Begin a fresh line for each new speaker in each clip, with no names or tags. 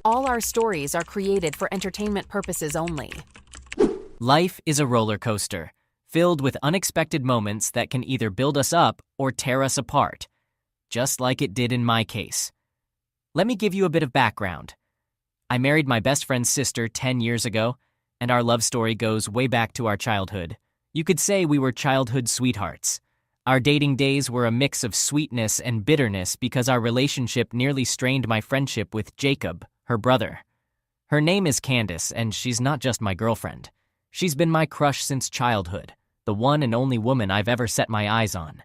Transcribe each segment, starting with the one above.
All our stories are created for entertainment purposes only.
Life is a roller coaster, filled with unexpected moments that can either build us up or tear us apart, just like it did in my case. Let me give you a bit of background. I married my best friend's sister 10 years ago, and our love story goes way back to our childhood. You could say we were childhood sweethearts. Our dating days were a mix of sweetness and bitterness because our relationship nearly strained my friendship with Jacob, her brother. Her name is Candace, and she's not just my girlfriend. She's been my crush since childhood, the one and only woman I've ever set my eyes on.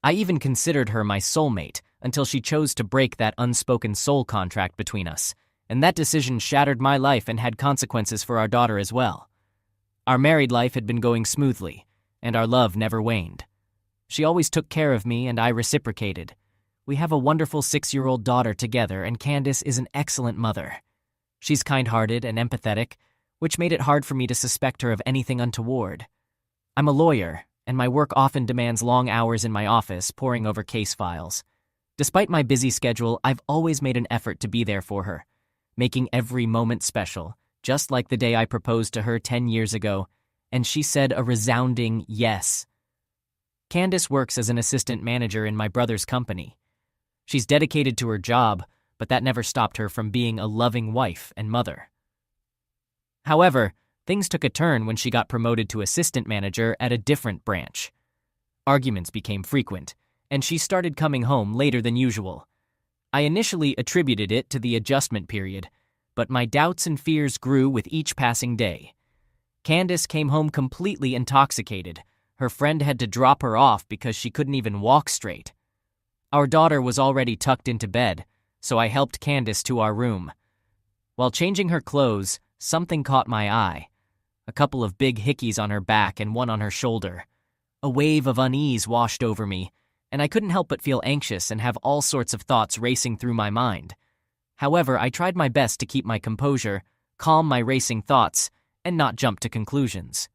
I even considered her my soulmate until she chose to break that unspoken soul contract between us, and that decision shattered my life and had consequences for our daughter as well. Our married life had been going smoothly, and our love never waned. She always took care of me, and I reciprocated. We have a wonderful 6-year-old daughter together, and Candace is an excellent mother. She's kind-hearted and empathetic, which made it hard for me to suspect her of anything untoward. I'm a lawyer, and my work often demands long hours in my office poring over case files. Despite my busy schedule, I've always made an effort to be there for her, making every moment special, just like the day I proposed to her 10 years ago, and she said a resounding yes. Candace works as an assistant manager in my brother's company. She's dedicated to her job, but that never stopped her from being a loving wife and mother. However, things took a turn when she got promoted to assistant manager at a different branch. Arguments became frequent, and she started coming home later than usual. I initially attributed it to the adjustment period, but my doubts and fears grew with each passing day. Candace came home completely intoxicated. Her friend had to drop her off because she couldn't even walk straight. Our daughter was already tucked into bed, so I helped Candace to our room. While changing her clothes, something caught my eye. A couple of big hickeys on her back and one on her shoulder. A wave of unease washed over me, and I couldn't help but feel anxious and have all sorts of thoughts racing through my mind. However, I tried my best to keep my composure, calm my racing thoughts, and not jump to conclusions.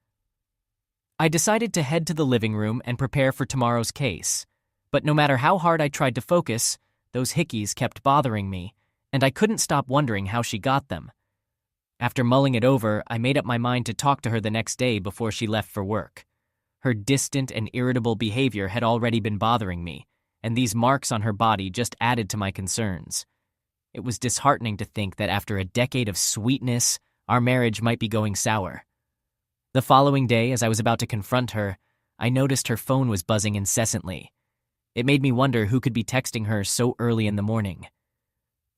I decided to head to the living room and prepare for tomorrow's case. But no matter how hard I tried to focus, those hickeys kept bothering me, and I couldn't stop wondering how she got them. After mulling it over, I made up my mind to talk to her the next day before she left for work. Her distant and irritable behavior had already been bothering me, and these marks on her body just added to my concerns. It was disheartening to think that after a decade of sweetness, our marriage might be going sour. The following day, as I was about to confront her, I noticed her phone was buzzing incessantly. It made me wonder who could be texting her so early in the morning.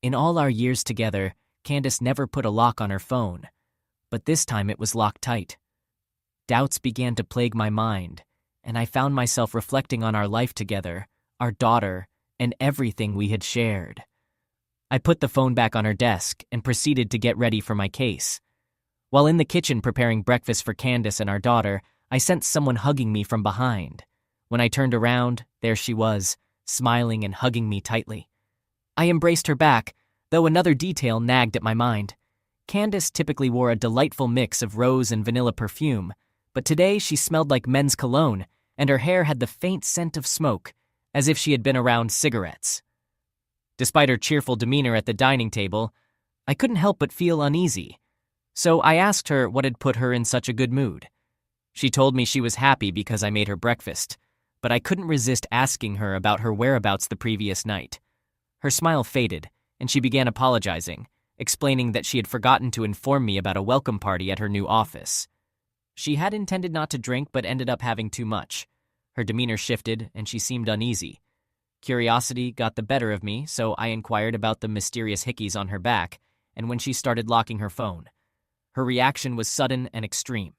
In all our years together, Candace never put a lock on her phone, but this time it was locked tight. Doubts began to plague my mind, and I found myself reflecting on our life together, our daughter, and everything we had shared. I put the phone back on her desk and proceeded to get ready for my case. While in the kitchen preparing breakfast for Candace and our daughter, I sensed someone hugging me from behind. When I turned around, there she was, smiling and hugging me tightly. I embraced her back, though another detail nagged at my mind. Candace typically wore a delightful mix of rose and vanilla perfume, but today she smelled like men's cologne, and her hair had the faint scent of smoke, as if she had been around cigarettes. Despite her cheerful demeanor at the dining table, I couldn't help but feel uneasy. So I asked her what had put her in such a good mood. She told me she was happy because I made her breakfast, but I couldn't resist asking her about her whereabouts the previous night. Her smile faded, and she began apologizing, explaining that she had forgotten to inform me about a welcome party at her new office. She had intended not to drink but ended up having too much. Her demeanor shifted, and she seemed uneasy. Curiosity got the better of me, so I inquired about the mysterious hickeys on her back, and when she started locking her phone. Her reaction was sudden and extreme.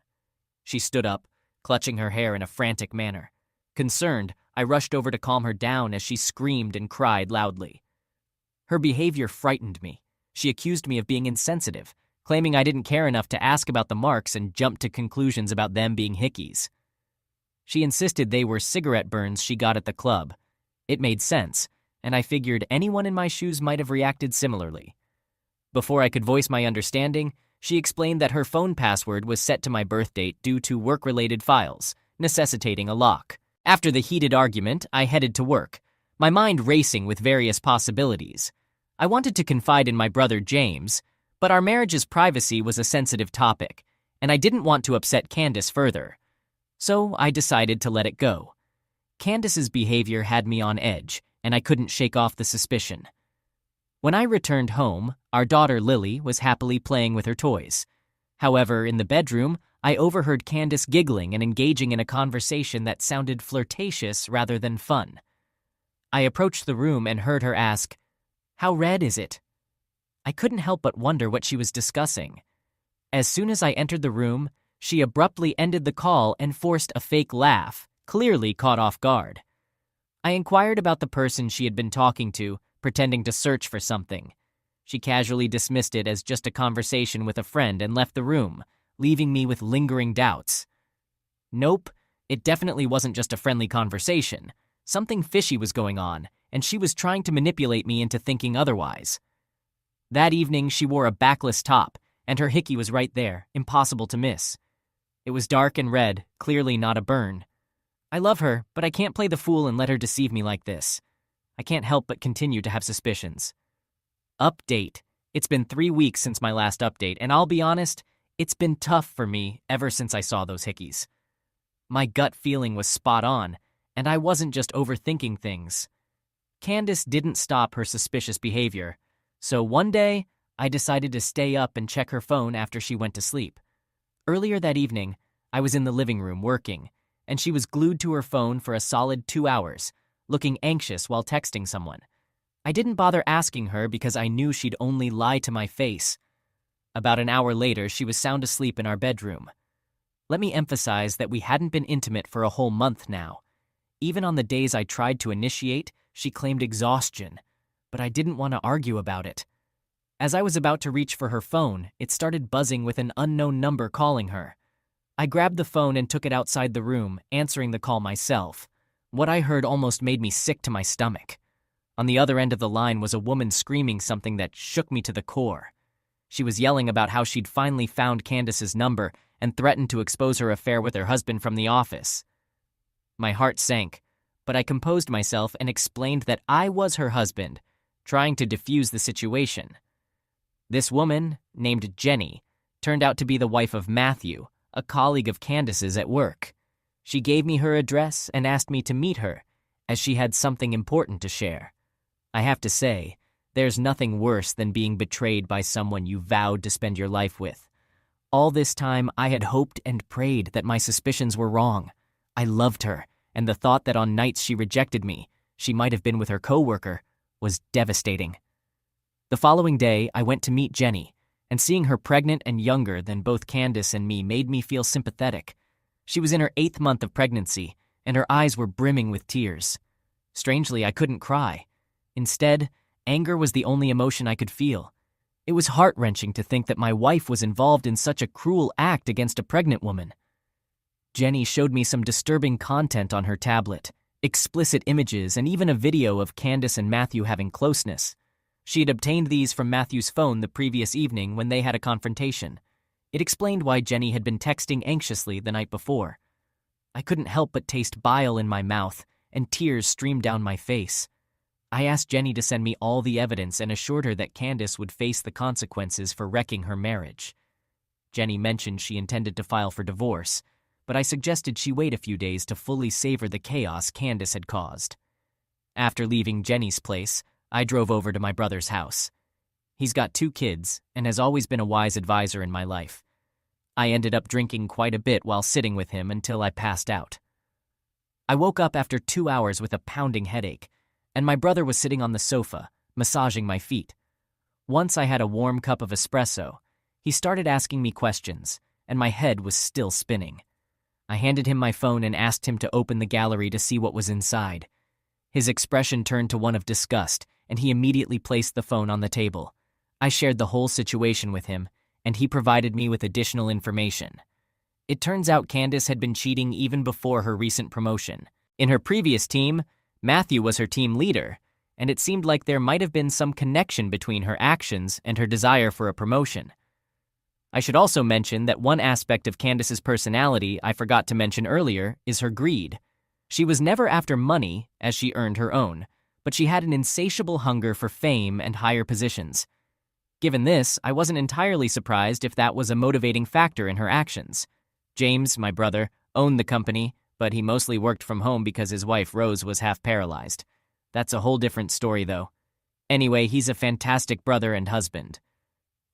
She stood up, clutching her hair in a frantic manner. Concerned, I rushed over to calm her down as she screamed and cried loudly. Her behavior frightened me. She accused me of being insensitive, claiming I didn't care enough to ask about the marks and jumped to conclusions about them being hickeys. She insisted they were cigarette burns she got at the club. It made sense, and I figured anyone in my shoes might have reacted similarly. Before I could voice my understanding, she explained that her phone password was set to my birth date due to work-related files, necessitating a lock. After the heated argument, I headed to work, my mind racing with various possibilities. I wanted to confide in my brother James, but our marriage's privacy was a sensitive topic, and I didn't want to upset Candace further. So I decided to let it go. Candace's behavior had me on edge, and I couldn't shake off the suspicion. When I returned home, our daughter Lily was happily playing with her toys. However, in the bedroom, I overheard Candace giggling and engaging in a conversation that sounded flirtatious rather than fun. I approached the room and heard her ask, "How red is it?" I couldn't help but wonder what she was discussing. As soon as I entered the room, she abruptly ended the call and forced a fake laugh, clearly caught off guard. I inquired about the person she had been talking to, pretending to search for something. She casually dismissed it as just a conversation with a friend and left the room, leaving me with lingering doubts. Nope, it definitely wasn't just a friendly conversation. Something fishy was going on, and she was trying to manipulate me into thinking otherwise. That evening, she wore a backless top, and her hickey was right there, impossible to miss. It was dark and red, clearly not a burn. I love her, but I can't play the fool and let her deceive me like this. I can't help but continue to have suspicions. Update. It's been 3 weeks since my last update, and I'll be honest, it's been tough for me ever since I saw those hickeys. My gut feeling was spot on, and I wasn't just overthinking things. Candace didn't stop her suspicious behavior, so one day, I decided to stay up and check her phone after she went to sleep. Earlier that evening, I was in the living room working, and she was glued to her phone for a solid 2 hours, looking anxious while texting someone. I didn't bother asking her because I knew she'd only lie to my face. About an hour later, she was sound asleep in our bedroom. Let me emphasize that we hadn't been intimate for a whole month now. Even on the days I tried to initiate, she claimed exhaustion, but I didn't want to argue about it. As I was about to reach for her phone, it started buzzing with an unknown number calling her. I grabbed the phone and took it outside the room, answering the call myself. What I heard almost made me sick to my stomach. On the other end of the line was a woman screaming something that shook me to the core. She was yelling about how she'd finally found Candace's number and threatened to expose her affair with her husband from the office. My heart sank, but I composed myself and explained that I was her husband, trying to defuse the situation. This woman, named Jenny, turned out to be the wife of Matthew, a colleague of Candace's at work. She gave me her address and asked me to meet her, as she had something important to share. I have to say, there's nothing worse than being betrayed by someone you vowed to spend your life with. All this time, I had hoped and prayed that my suspicions were wrong. I loved her, and the thought that on nights she rejected me, she might have been with her coworker, was devastating. The following day, I went to meet Jenny, and seeing her pregnant and younger than both Candace and me made me feel sympathetic. She was in her 8th month of pregnancy, and her eyes were brimming with tears. Strangely, I couldn't cry. Instead, anger was the only emotion I could feel. It was heart-wrenching to think that my wife was involved in such a cruel act against a pregnant woman. Jenny showed me some disturbing content on her tablet, explicit images, and even a video of Candace and Matthew having closeness. She had obtained these from Matthew's phone the previous evening when they had a confrontation. It explained why Jenny had been texting anxiously the night before. I couldn't help but taste bile in my mouth, and tears streamed down my face. I asked Jenny to send me all the evidence and assured her that Candace would face the consequences for wrecking her marriage. Jenny mentioned she intended to file for divorce, but I suggested she wait a few days to fully savor the chaos Candace had caused. After leaving Jenny's place, I drove over to my brother's house. He's got 2 kids and has always been a wise advisor in my life. I ended up drinking quite a bit while sitting with him until I passed out. I woke up after 2 hours with a pounding headache, and my brother was sitting on the sofa, massaging my feet. Once I had a warm cup of espresso, he started asking me questions, and my head was still spinning. I handed him my phone and asked him to open the gallery to see what was inside. His expression turned to one of disgust, and he immediately placed the phone on the table. I shared the whole situation with him, and he provided me with additional information. It turns out Candace had been cheating even before her recent promotion. In her previous team, Matthew was her team leader, and it seemed like there might have been some connection between her actions and her desire for a promotion. I should also mention that one aspect of Candace's personality I forgot to mention earlier is her greed. She was never after money, as she earned her own, but she had an insatiable hunger for fame and higher positions. Given this, I wasn't entirely surprised if that was a motivating factor in her actions. James, my brother, owned the company, but he mostly worked from home because his wife Rose was half paralyzed. That's a whole different story, though. Anyway, he's a fantastic brother and husband.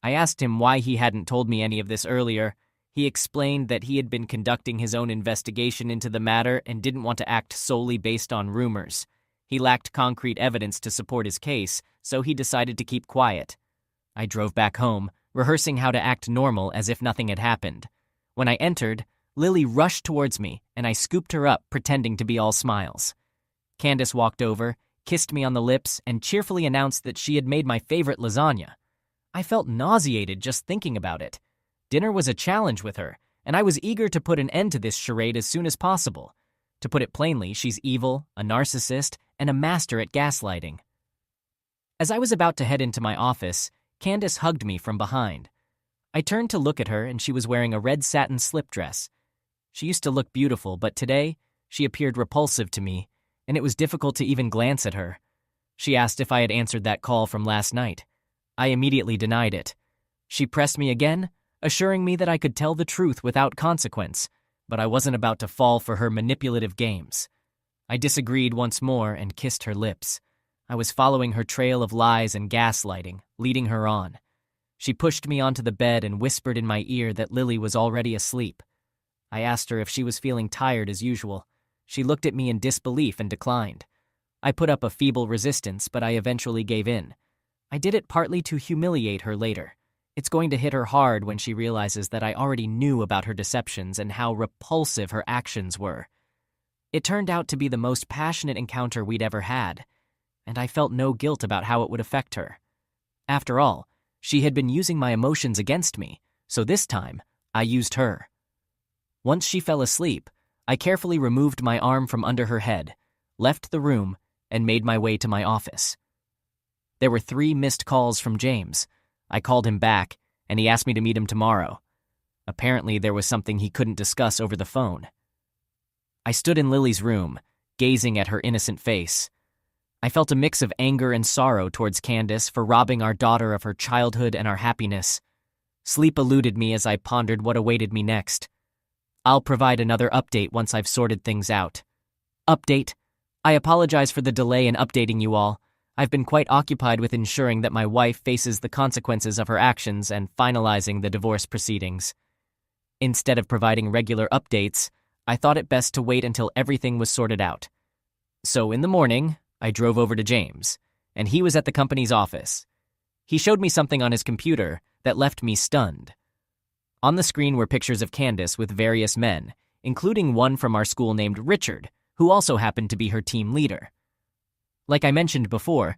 I asked him why he hadn't told me any of this earlier. He explained that he had been conducting his own investigation into the matter and didn't want to act solely based on rumors. He lacked concrete evidence to support his case, so he decided to keep quiet. I drove back home, rehearsing how to act normal as if nothing had happened. When I entered, Lily rushed towards me, and I scooped her up, pretending to be all smiles. Candace walked over, kissed me on the lips, and cheerfully announced that she had made my favorite lasagna. I felt nauseated just thinking about it. Dinner was a challenge with her, and I was eager to put an end to this charade as soon as possible. To put it plainly, she's evil, a narcissist, and a master at gaslighting. As I was about to head into my office, Candace hugged me from behind. I turned to look at her, and she was wearing a red satin slip dress. She used to look beautiful, but today, she appeared repulsive to me, and it was difficult to even glance at her. She asked if I had answered that call from last night. I immediately denied it. She pressed me again, assuring me that I could tell the truth without consequence, but I wasn't about to fall for her manipulative games. I disagreed once more and kissed her lips. I was following her trail of lies and gaslighting, leading her on. She pushed me onto the bed and whispered in my ear that Lily was already asleep. I asked her if she was feeling tired as usual. She looked at me in disbelief and declined. I put up a feeble resistance, but I eventually gave in. I did it partly to humiliate her later. It's going to hit her hard when she realizes that I already knew about her deceptions and how repulsive her actions were. It turned out to be the most passionate encounter we'd ever had, and I felt no guilt about how it would affect her. After all, she had been using my emotions against me, so this time, I used her. Once she fell asleep, I carefully removed my arm from under her head, left the room, and made my way to my office. There were 3 missed calls from James. I called him back, and he asked me to meet him tomorrow. Apparently, there was something he couldn't discuss over the phone. I stood in Lily's room, gazing at her innocent face. I felt a mix of anger and sorrow towards Candace for robbing our daughter of her childhood and our happiness. Sleep eluded me as I pondered what awaited me next. I'll provide another update once I've sorted things out. Update. I apologize for the delay in updating you all. I've been quite occupied with ensuring that my wife faces the consequences of her actions and finalizing the divorce proceedings. Instead of providing regular updates, I thought it best to wait until everything was sorted out. So in the morning, I drove over to James, and he was at the company's office. He showed me something on his computer that left me stunned. On the screen were pictures of Candace with various men, including one from our school named Richard, who also happened to be her team leader. Like I mentioned before,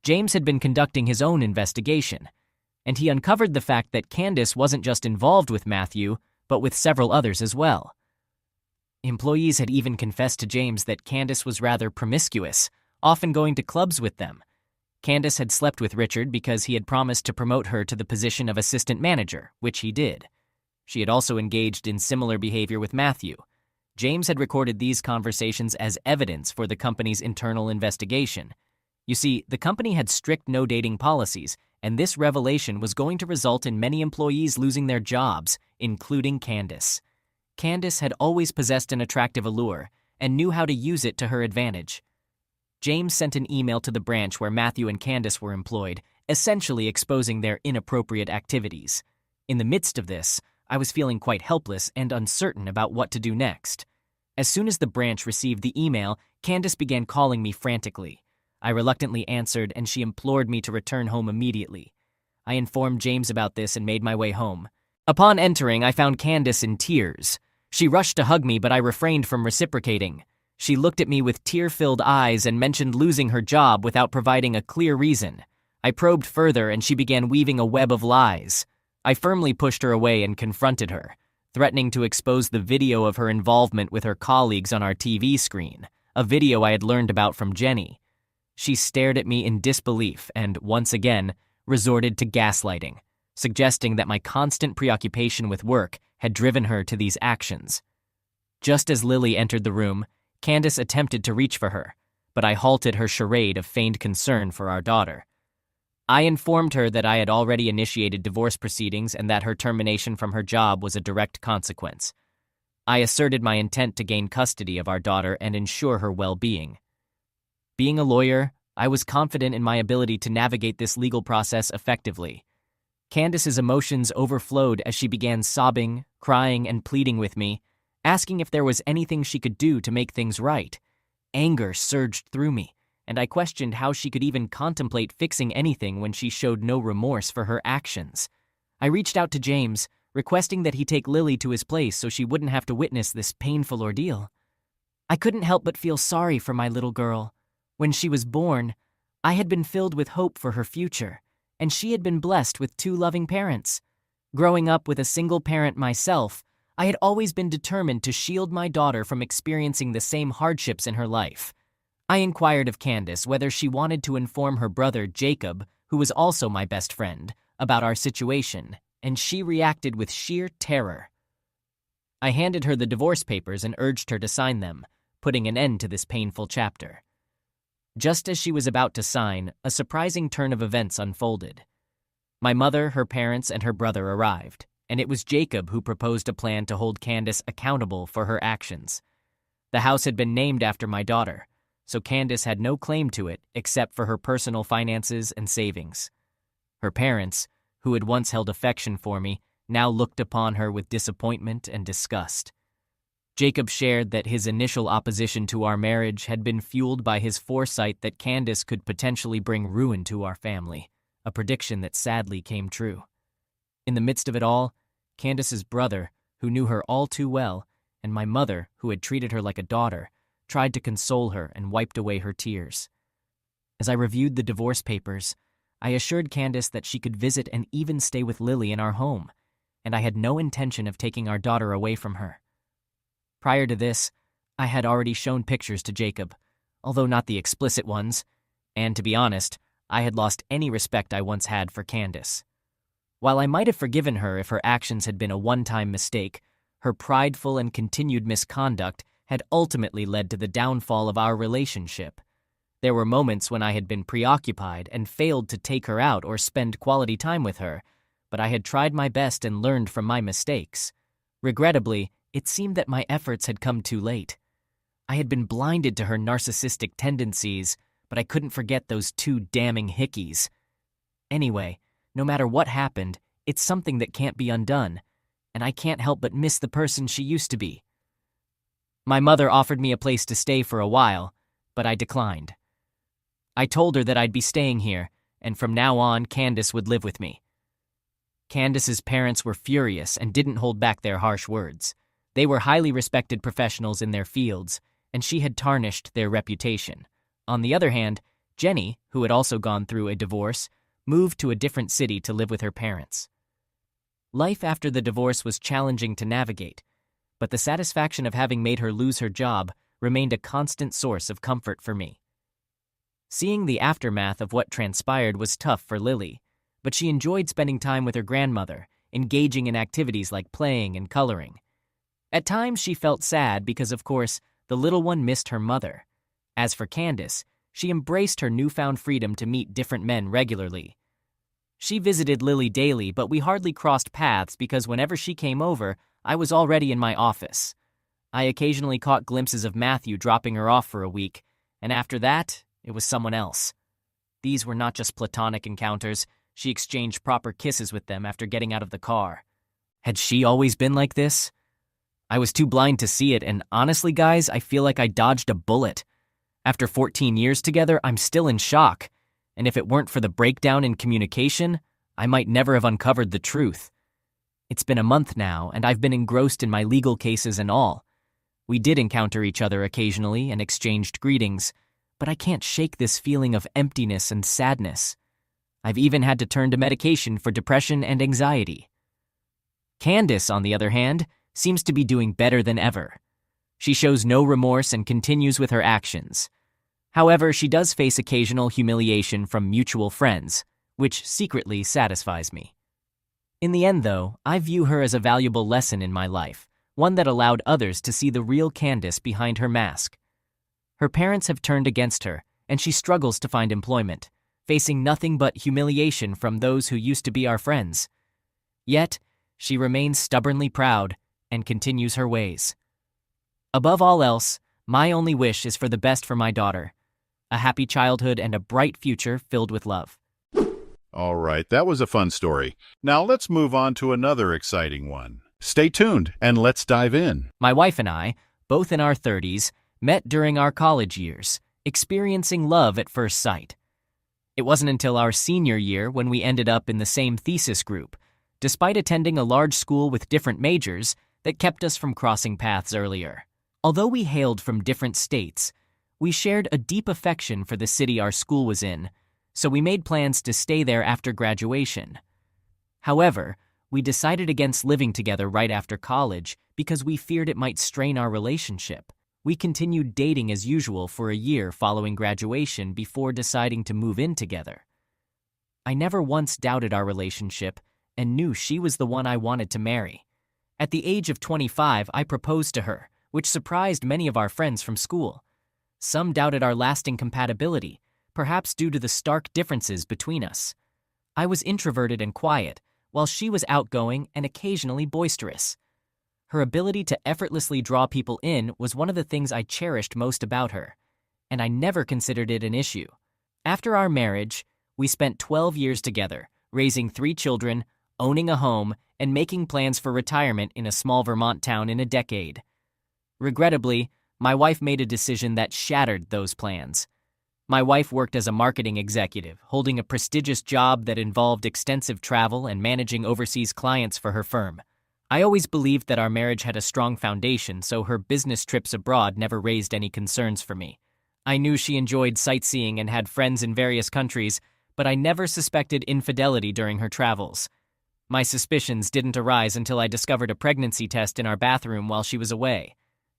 James had been conducting his own investigation, and he uncovered the fact that Candace wasn't just involved with Matthew, but with several others as well. Employees had even confessed to James that Candace was rather promiscuous, often going to clubs with them. Candace had slept with Richard because he had promised to promote her to the position of assistant manager, which he did. She had also engaged in similar behavior with Matthew. James had recorded these conversations as evidence for the company's internal investigation. You see, the company had strict no-dating policies, and this revelation was going to result in many employees losing their jobs, including Candace. Candace had always possessed an attractive allure and knew how to use it to her advantage. James sent an email to the branch where Matthew and Candace were employed, essentially exposing their inappropriate activities. In the midst of this, I was feeling quite helpless and uncertain about what to do next. As soon as the branch received the email, Candace began calling me frantically. I reluctantly answered, and she implored me to return home immediately. I informed James about this and made my way home. Upon entering, I found Candace in tears. She rushed to hug me, but I refrained from reciprocating. She looked at me with tear-filled eyes and mentioned losing her job without providing a clear reason. I probed further, and she began weaving a web of lies. I firmly pushed her away and confronted her, threatening to expose the video of her involvement with her colleagues on our TV screen, a video I had learned about from Jenny. She stared at me in disbelief and, once again, resorted to gaslighting, suggesting that my constant preoccupation with work had driven her to these actions. Just as Lily entered the room, Candace attempted to reach for her, but I halted her charade of feigned concern for our daughter. I informed her that I had already initiated divorce proceedings and that her termination from her job was a direct consequence. I asserted my intent to gain custody of our daughter and ensure her well-being. Being a lawyer, I was confident in my ability to navigate this legal process effectively. Candace's emotions overflowed as she began sobbing, crying, and pleading with me, asking if there was anything she could do to make things right. Anger surged through me, and I questioned how she could even contemplate fixing anything when she showed no remorse for her actions. I reached out to James, requesting that he take Lily to his place so she wouldn't have to witness this painful ordeal. I couldn't help but feel sorry for my little girl. When she was born, I had been filled with hope for her future, and she had been blessed with 2 loving parents. Growing up with a single parent myself, I had always been determined to shield my daughter from experiencing the same hardships in her life. I inquired of Candace whether she wanted to inform her brother, Jacob, who was also my best friend, about our situation, and she reacted with sheer terror. I handed her the divorce papers and urged her to sign them, putting an end to this painful chapter. Just as she was about to sign, a surprising turn of events unfolded. My mother, her parents, and her brother arrived, and it was Jacob who proposed a plan to hold Candace accountable for her actions. The house had been named after my daughter, so Candace had no claim to it except for her personal finances and savings. Her parents, who had once held affection for me, now looked upon her with disappointment and disgust. Jacob shared that his initial opposition to our marriage had been fueled by his foresight that Candace could potentially bring ruin to our family, a prediction that sadly came true. In the midst of it all, Candace's brother, who knew her all too well, and my mother, who had treated her like a daughter, tried to console her and wiped away her tears. As I reviewed the divorce papers, I assured Candace that she could visit and even stay with Lily in our home, and I had no intention of taking our daughter away from her. Prior to this, I had already shown pictures to Jacob, although not the explicit ones, and to be honest, I had lost any respect I once had for Candace. While I might have forgiven her if her actions had been a one-time mistake, her prideful and continued misconduct had ultimately led to the downfall of our relationship. There were moments when I had been preoccupied and failed to take her out or spend quality time with her, but I had tried my best and learned from my mistakes. Regrettably, it seemed that my efforts had come too late. I had been blinded to her narcissistic tendencies, but I couldn't forget those 2 damning hickeys. Anyway, no matter what happened, it's something that can't be undone, and I can't help but miss the person she used to be. My mother offered me a place to stay for a while, but I declined. I told her that I'd be staying here, and from now on, Candace would live with me. Candace's parents were furious and didn't hold back their harsh words. They were highly respected professionals in their fields, and she had tarnished their reputation. On the other hand, Jenny, who had also gone through a divorce, moved to a different city to live with her parents. Life after the divorce was challenging to navigate, but the satisfaction of having made her lose her job remained a constant source of comfort for me. Seeing the aftermath of what transpired was tough for Lily, but she enjoyed spending time with her grandmother, engaging in activities like playing and coloring. At times she felt sad because, of course, the little one missed her mother. As for Candace, she embraced her newfound freedom to meet different men regularly. She visited Lily daily, but we hardly crossed paths because whenever she came over, I was already in my office. I occasionally caught glimpses of Matthew dropping her off for a week, and after that, it was someone else. These were not just platonic encounters. She exchanged proper kisses with them after getting out of the car. Had she always been like this? I was too blind to see it, and honestly, guys, I feel like I dodged a bullet. After 14 years together, I'm still in shock, and if it weren't for the breakdown in communication, I might never have uncovered the truth. It's been a month now, and I've been engrossed in my legal cases and all. We did encounter each other occasionally and exchanged greetings, but I can't shake this feeling of emptiness and sadness. I've even had to turn to medication for depression and anxiety. Candace, on the other hand, seems to be doing better than ever. She shows no remorse and continues with her actions. However, she does face occasional humiliation from mutual friends, which secretly satisfies me. In the end, though, I view her as a valuable lesson in my life, one that allowed others to see the real Candace behind her mask. Her parents have turned against her, and she struggles to find employment, facing nothing but humiliation from those who used to be our friends. Yet, she remains stubbornly proud and continues her ways. Above all else, my only wish is for the best for my daughter, a happy childhood and a bright future filled with love.
All right, that was a fun story. Now let's move on to another exciting one. Stay tuned and let's dive in.
My wife and I, both in our 30s, met during our college years, experiencing love at first sight. It wasn't until our senior year when we ended up in the same thesis group, despite attending a large school with different majors, that kept us from crossing paths earlier. Although we hailed from different states, we shared a deep affection for the city our school was in, so we made plans to stay there after graduation. However, we decided against living together right after college because we feared it might strain our relationship. We continued dating as usual for a year following graduation before deciding to move in together. I never once doubted our relationship and knew she was the one I wanted to marry. At the age of 25, I proposed to her, which surprised many of our friends from school. Some doubted our lasting compatibility, perhaps due to the stark differences between us. I was introverted and quiet, while she was outgoing and occasionally boisterous. Her ability to effortlessly draw people in was one of the things I cherished most about her, and I never considered it an issue. After our marriage, we spent 12 years together, raising 3 children, owning a home, and making plans for retirement in a small Vermont town in a decade. Regrettably, my wife made a decision that shattered those plans. My wife worked as a marketing executive, holding a prestigious job that involved extensive travel and managing overseas clients for her firm. I always believed that our marriage had a strong foundation, so her business trips abroad never raised any concerns for me. I knew she enjoyed sightseeing and had friends in various countries, but I never suspected infidelity during her travels. My suspicions didn't arise until I discovered a pregnancy test in our bathroom while she was away.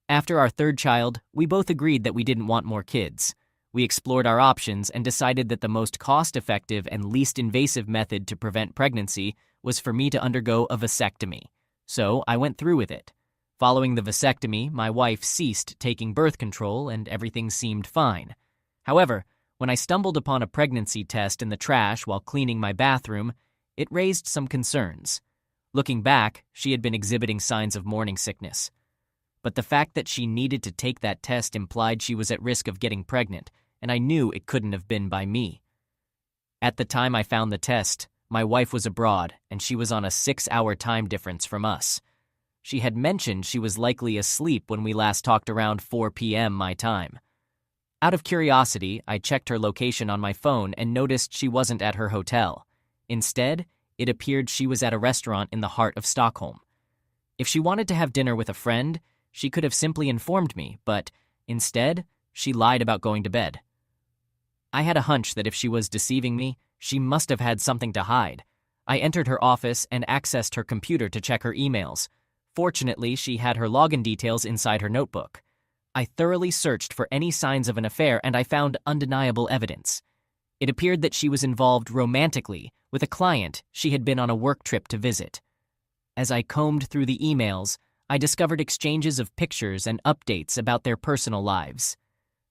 After our 3rd child, we both agreed that we didn't want more kids. We explored our options and decided that the most cost-effective and least invasive method to prevent pregnancy was for me to undergo a vasectomy. So I went through with it. Following the vasectomy, my wife ceased taking birth control and everything seemed fine. However, when I stumbled upon a pregnancy test in the trash while cleaning my bathroom, it raised some concerns. Looking back, she had been exhibiting signs of morning sickness. But the fact that she needed to take that test implied she was at risk of getting pregnant, and I knew it couldn't have been by me. At the time I found the test, my wife was abroad, and she was on a 6-hour time difference from us. She had mentioned she was likely asleep when we last talked around 4 p.m. my time. Out of curiosity, I checked her location on my phone and noticed she wasn't at her hotel. Instead, it appeared she was at a restaurant in the heart of Stockholm. If she wanted to have dinner with a friend, she could have simply informed me, but instead, she lied about going to bed. I had a hunch that if she was deceiving me, she must have had something to hide. I entered her office and accessed her computer to check her emails. Fortunately, she had her login details inside her notebook. I thoroughly searched for any signs of an affair and I found undeniable evidence. It appeared that she was involved romantically with a client she had been on a work trip to visit. As I combed through the emails, I discovered exchanges of pictures and updates about their personal lives.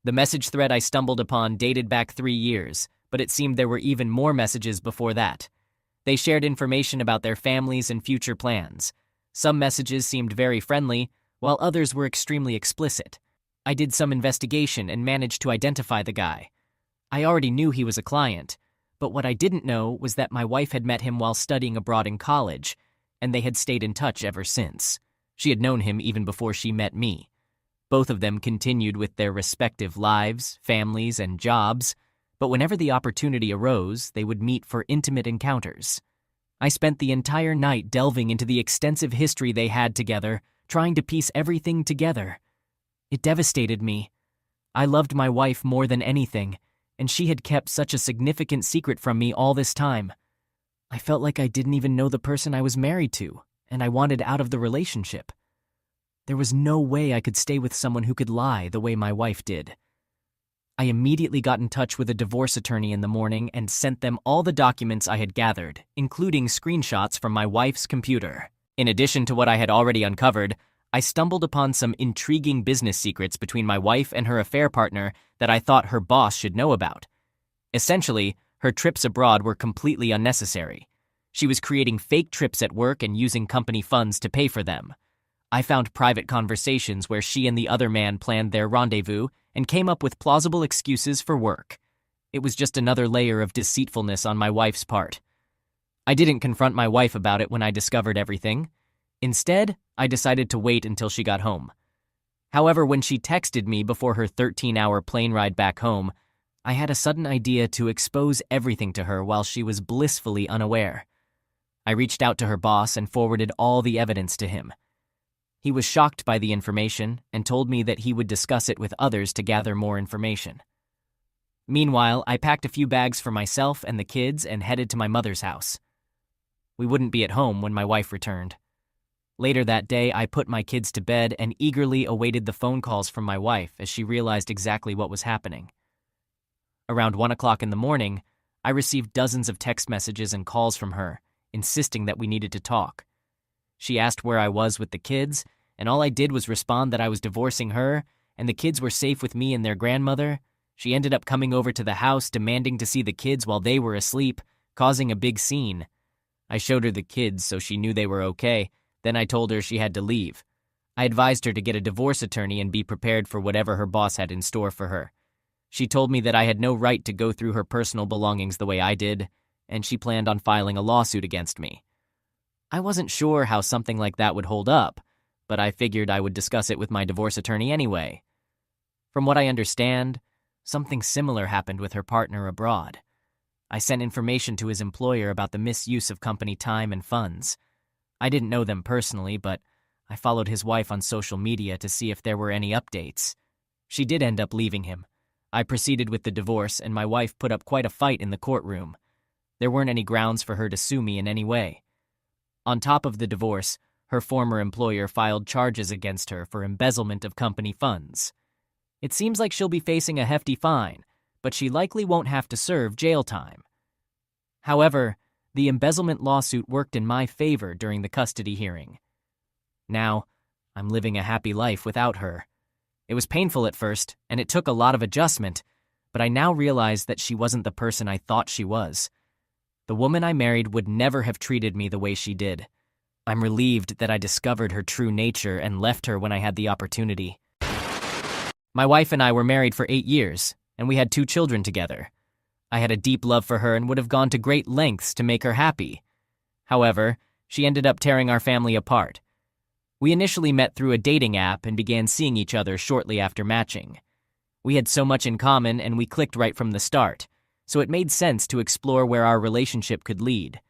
The message thread I stumbled upon dated back 3 years, but it seemed there were even more messages before that. They shared information about their families and future plans. Some messages seemed very friendly, while others were extremely explicit. I did some investigation and managed to identify the guy. I already knew he was a client, but what I didn't know was that my wife had met him while studying abroad in college, and they had stayed in touch ever since. She had known him even before she met me. Both of them continued with their respective lives, families, and jobs, but whenever the opportunity arose, they would meet for intimate encounters. I spent the entire night delving into the extensive history they had together, trying to piece everything together. It devastated me. I loved my wife more than anything, and she had kept such a significant secret from me all this time. I felt like I didn't even know the person I was married to, and I wanted out of the relationship. There was no way I could stay with someone who could lie the way my wife did. I immediately got in touch with a divorce attorney in the morning and sent them all the documents I had gathered, including screenshots from my wife's computer. In addition to what I had already uncovered, I stumbled upon some intriguing business secrets between my wife and her affair partner that I thought her boss should know about. Essentially, her trips abroad were completely unnecessary. She was creating fake trips at work and using company funds to pay for them. I found private conversations where she and the other man planned their rendezvous and came up with plausible excuses for work. It was just another layer of deceitfulness on my wife's part. I didn't confront my wife about it when I discovered everything. Instead, I decided to wait until she got home. However, when she texted me before her 13-hour plane ride back home, I had a sudden idea to expose everything to her while she was blissfully unaware. I reached out to her boss and forwarded all the evidence to him. He was shocked by the information and told me that he would discuss it with others to gather more information. Meanwhile, I packed a few bags for myself and the kids and headed to my mother's house. We wouldn't be at home when my wife returned. Later that day, I put my kids to bed and eagerly awaited the phone calls from my wife as she realized exactly what was happening. Around 1 o'clock in the morning, I received dozens of text messages and calls from her, insisting that we needed to talk. She asked where I was with the kids, and all I did was respond that I was divorcing her, and the kids were safe with me and their grandmother. She ended up coming over to the house, demanding to see the kids while they were asleep, causing a big scene. I showed her the kids so she knew they were okay. Then I told her she had to leave. I advised her to get a divorce attorney and be prepared for whatever her boss had in store for her. She told me that I had no right to go through her personal belongings the way I did, and she planned on filing a lawsuit against me. I wasn't sure how something like that would hold up, but I figured I would discuss it with my divorce attorney anyway. From what I understand, something similar happened with her partner abroad. I sent information to his employer about the misuse of company time and funds. I didn't know them personally, but I followed his wife on social media to see if there were any updates. She did end up leaving him. I proceeded with the divorce, and my wife put up quite a fight in the courtroom. There weren't any grounds for her to sue me in any way. On top of the divorce, her former employer filed charges against her for embezzlement of company funds. It seems like she'll be facing a hefty fine, but she likely won't have to serve jail time. However, the embezzlement lawsuit worked in my favor during the custody hearing. Now, I'm living a happy life without her. It was painful at first, and it took a lot of adjustment, but I now realize that she wasn't the person I thought she was. The woman I married would never have treated me the way she did. I'm relieved that I discovered her true nature and left her when I had the opportunity. My wife and I were married for 8 years, and we had 2 children together. I had a deep love for her and would have gone to great lengths to make her happy. However, she ended up tearing our family apart. We initially met through a dating app and began seeing each other shortly after matching. We had so much in common and we clicked right from the start, so it made sense to explore where our relationship could lead.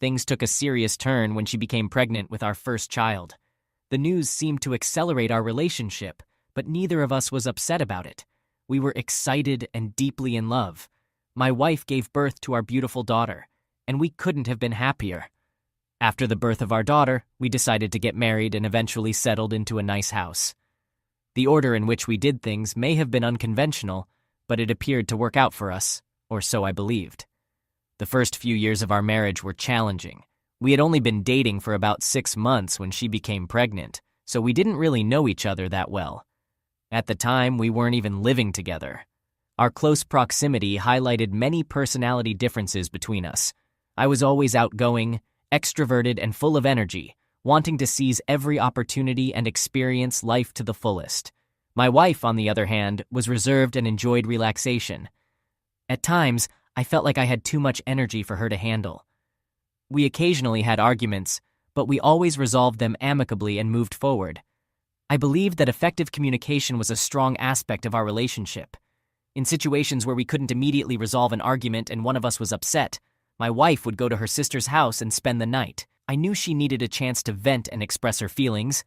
Things took a serious turn when she became pregnant with our first child. The news seemed to accelerate our relationship, but neither of us was upset about it. We were excited and deeply in love. My wife gave birth to our beautiful daughter, and we couldn't have been happier. After the birth of our daughter, we decided to get married and eventually settled into a nice house. The order in which we did things may have been unconventional, but it appeared to work out for us, or so I believed. The first few years of our marriage were challenging. We had only been dating for about 6 months when she became pregnant, so we didn't really know each other that well. At the time, we weren't even living together. Our close proximity highlighted many personality differences between us. I was always outgoing, extroverted, and full of energy, wanting to seize every opportunity and experience life to the fullest. My wife, on the other hand, was reserved and enjoyed relaxation. At times, I felt like I had too much energy for her to handle. We occasionally had arguments, but we always resolved them amicably and moved forward. I believed that effective communication was a strong aspect of our relationship. In situations where we couldn't immediately resolve an argument and one of us was upset, my wife would go to her sister's house and spend the night. I knew she needed a chance to vent and express her feelings,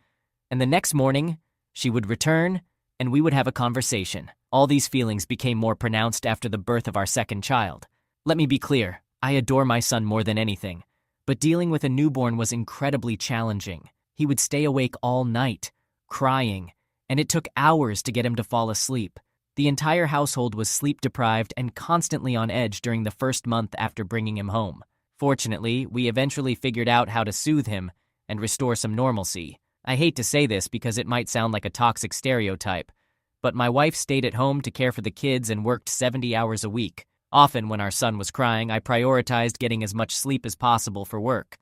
and the next morning, she would return and we would have a conversation. All these feelings became more pronounced after the birth of our second child. Let me be clear, I adore my son more than anything, but dealing with a newborn was incredibly challenging. He would stay awake all night, crying, and it took hours to get him to fall asleep. The entire household was sleep-deprived and constantly on edge during the first month after bringing him home. Fortunately, we eventually figured out how to soothe him and restore some normalcy. I hate to say this because it might sound like a toxic stereotype, but my wife stayed at home to care for the kids and worked 70 hours a week. Often when our son was crying, I prioritized getting as much sleep as possible for work.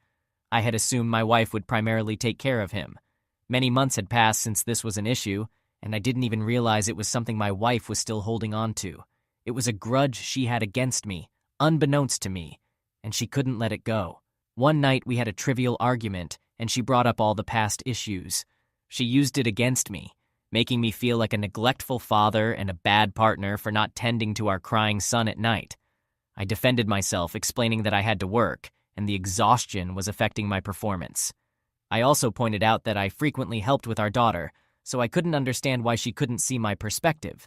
I had assumed my wife would primarily take care of him. Many months had passed since this was an issue, and I didn't even realize it was something my wife was still holding on to. It was a grudge she had against me, unbeknownst to me, and she couldn't let it go. One night we had a trivial argument, and she brought up all the past issues. She used it against me, making me feel like a neglectful father and a bad partner for not tending to our crying son at night. I defended myself, explaining that I had to work, and the exhaustion was affecting my performance. I also pointed out that I frequently helped with our daughter, so I couldn't understand why she couldn't see my perspective.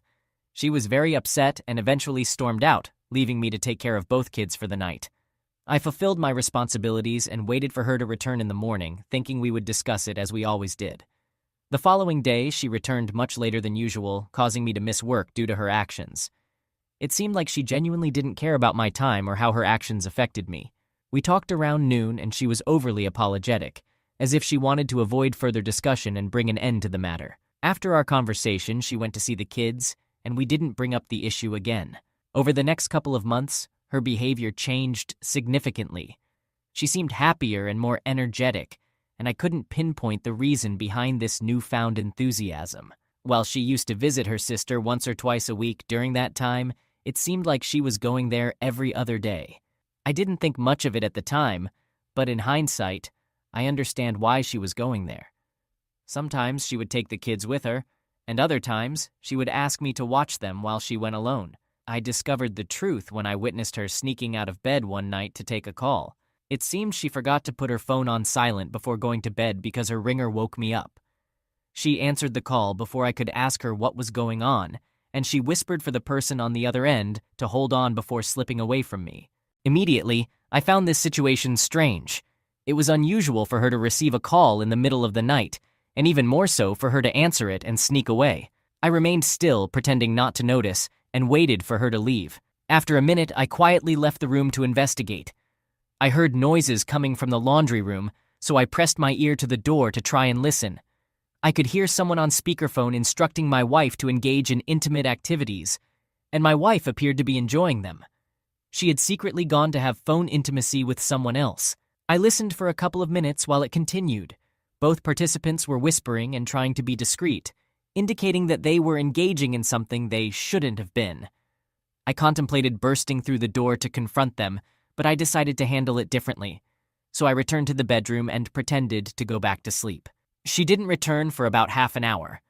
She was very upset and eventually stormed out, leaving me to take care of both kids for the night. I fulfilled my responsibilities and waited for her to return in the morning, thinking we would discuss it as we always did. The following day, she returned much later than usual, causing me to miss work due to her actions. It seemed like she genuinely didn't care about my time or how her actions affected me. We talked around noon and she was overly apologetic, as if she wanted to avoid further discussion and bring an end to the matter. After our conversation, she went to see the kids, and we didn't bring up the issue again. Over the next couple of months, her behavior changed significantly. She seemed happier and more energetic, and I couldn't pinpoint the reason behind this newfound enthusiasm. While she used to visit her sister once or twice a week during that time, it seemed like she was going there every other day. I didn't think much of it at the time, but in hindsight, I understand why she was going there. Sometimes she would take the kids with her, and other times she would ask me to watch them while she went alone. I discovered the truth when I witnessed her sneaking out of bed one night to take a call. It seemed she forgot to put her phone on silent before going to bed because her ringer woke me up. She answered the call before I could ask her what was going on, and she whispered for the person on the other end to hold on before slipping away from me. Immediately, I found this situation strange. It was unusual for her to receive a call in the middle of the night, and even more so for her to answer it and sneak away. I remained still, pretending not to notice, and waited for her to leave. After a minute, I quietly left the room to investigate. I heard noises coming from the laundry room, so I pressed my ear to the door to try and listen. I could hear someone on speakerphone instructing my wife to engage in intimate activities, and my wife appeared to be enjoying them. She had secretly gone to have phone intimacy with someone else. I listened for a couple of minutes while it continued. Both participants were whispering and trying to be discreet, indicating that they were engaging in something they shouldn't have been. I contemplated bursting through the door to confront them, but I decided to handle it differently. So I returned to the bedroom and pretended to go back to sleep. She didn't return for about half an hour.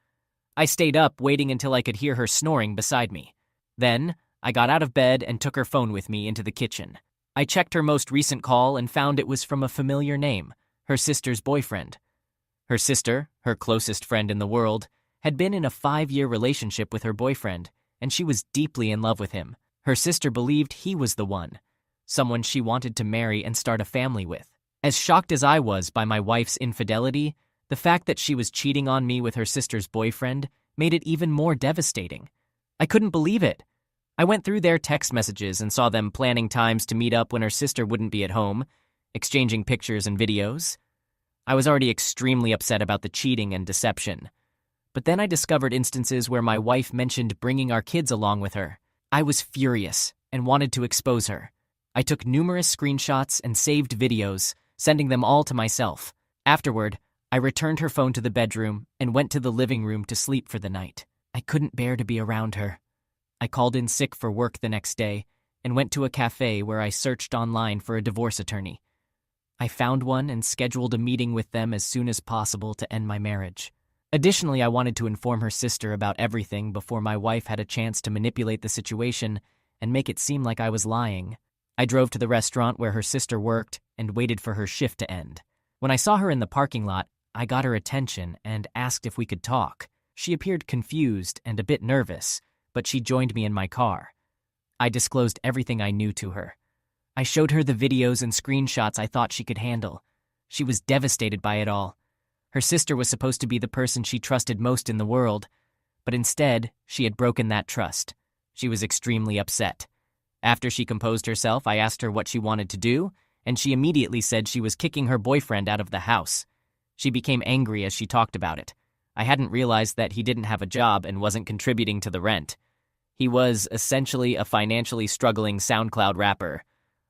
I stayed up waiting until I could hear her snoring beside me. Then, I got out of bed and took her phone with me into the kitchen. I checked her most recent call and found it was from a familiar name, her sister's boyfriend. Her sister, her closest friend in the world, had been in a 5-year relationship with her boyfriend, and she was deeply in love with him. Her sister believed he was the one, someone she wanted to marry and start a family with. As shocked as I was by my wife's infidelity, the fact that she was cheating on me with her sister's boyfriend made it even more devastating. I couldn't believe it. I went through their text messages and saw them planning times to meet up when her sister wouldn't be at home, exchanging pictures and videos. I was already extremely upset about the cheating and deception. But then I discovered instances where my wife mentioned bringing our kids along with her. I was furious and wanted to expose her. I took numerous screenshots and saved videos, sending them all to myself. Afterward, I returned her phone to the bedroom and went to the living room to sleep for the night. I couldn't bear to be around her. I called in sick for work the next day and went to a cafe where I searched online for a divorce attorney. I found one and scheduled a meeting with them as soon as possible to end my marriage. Additionally, I wanted to inform her sister about everything before my wife had a chance to manipulate the situation and make it seem like I was lying. I drove to the restaurant where her sister worked and waited for her shift to end. When I saw her in the parking lot, I got her attention and asked if we could talk. She appeared confused and a bit nervous, but she joined me in my car. I disclosed everything I knew to her. I showed her the videos and screenshots I thought she could handle. She was devastated by it all. Her sister was supposed to be the person she trusted most in the world, but instead, she had broken that trust. She was extremely upset. After she composed herself, I asked her what she wanted to do, and she immediately said she was kicking her boyfriend out of the house. She became angry as she talked about it. I hadn't realized that he didn't have a job and wasn't contributing to the rent. He was essentially a financially struggling SoundCloud rapper.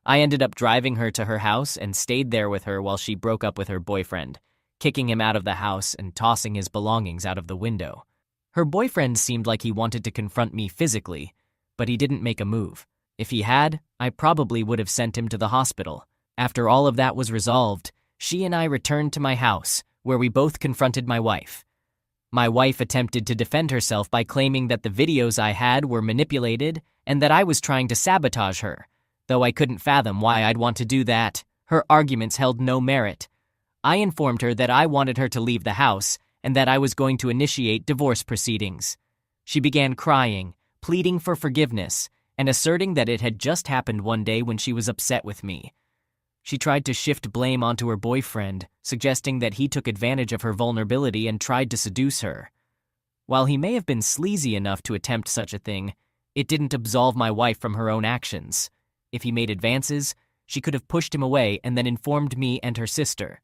I ended up driving her to her house and stayed there with her while she broke up with her boyfriend, kicking him out of the house and tossing his belongings out of the window. Her boyfriend seemed like he wanted to confront me physically, but he didn't make a move. If he had, I probably would have sent him to the hospital. After all of that was resolved, she and I returned to my house, where we both confronted my wife. My wife attempted to defend herself by claiming that the videos I had were manipulated and that I was trying to sabotage her, though I couldn't fathom why I'd want to do that. Her arguments held no merit. I informed her that I wanted her to leave the house and that I was going to initiate divorce proceedings. She began crying, pleading for forgiveness, and asserting that it had just happened one day when she was upset with me. She tried to shift blame onto her boyfriend, suggesting that he took advantage of her vulnerability and tried to seduce her. While he may have been sleazy enough to attempt such a thing, it didn't absolve my wife from her own actions. If he made advances, she could have pushed him away and then informed me and her sister.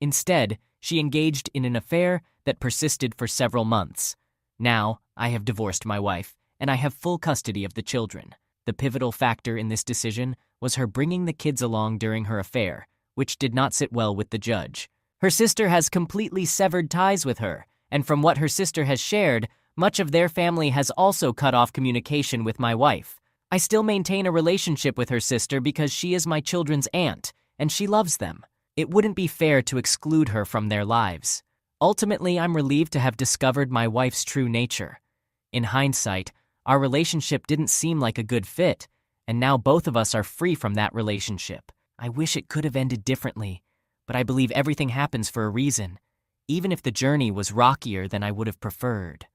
Instead, she engaged in an affair that persisted for several months. Now, I have divorced my wife, and I have full custody of the children. The pivotal factor in this decision was her bringing the kids along during her affair, which did not sit well with the judge. Her sister has completely severed ties with her, and from what her sister has shared, much of their family has also cut off communication with my wife. I still maintain a relationship with her sister because she is my children's aunt, and she loves them. It wouldn't be fair to exclude her from their lives. Ultimately, I'm relieved to have discovered my wife's true nature. In hindsight, our relationship didn't seem like a good fit, and now both of us are free from that relationship. I wish it could have ended differently, but I believe everything happens for a reason, even if the journey was rockier than I would have preferred.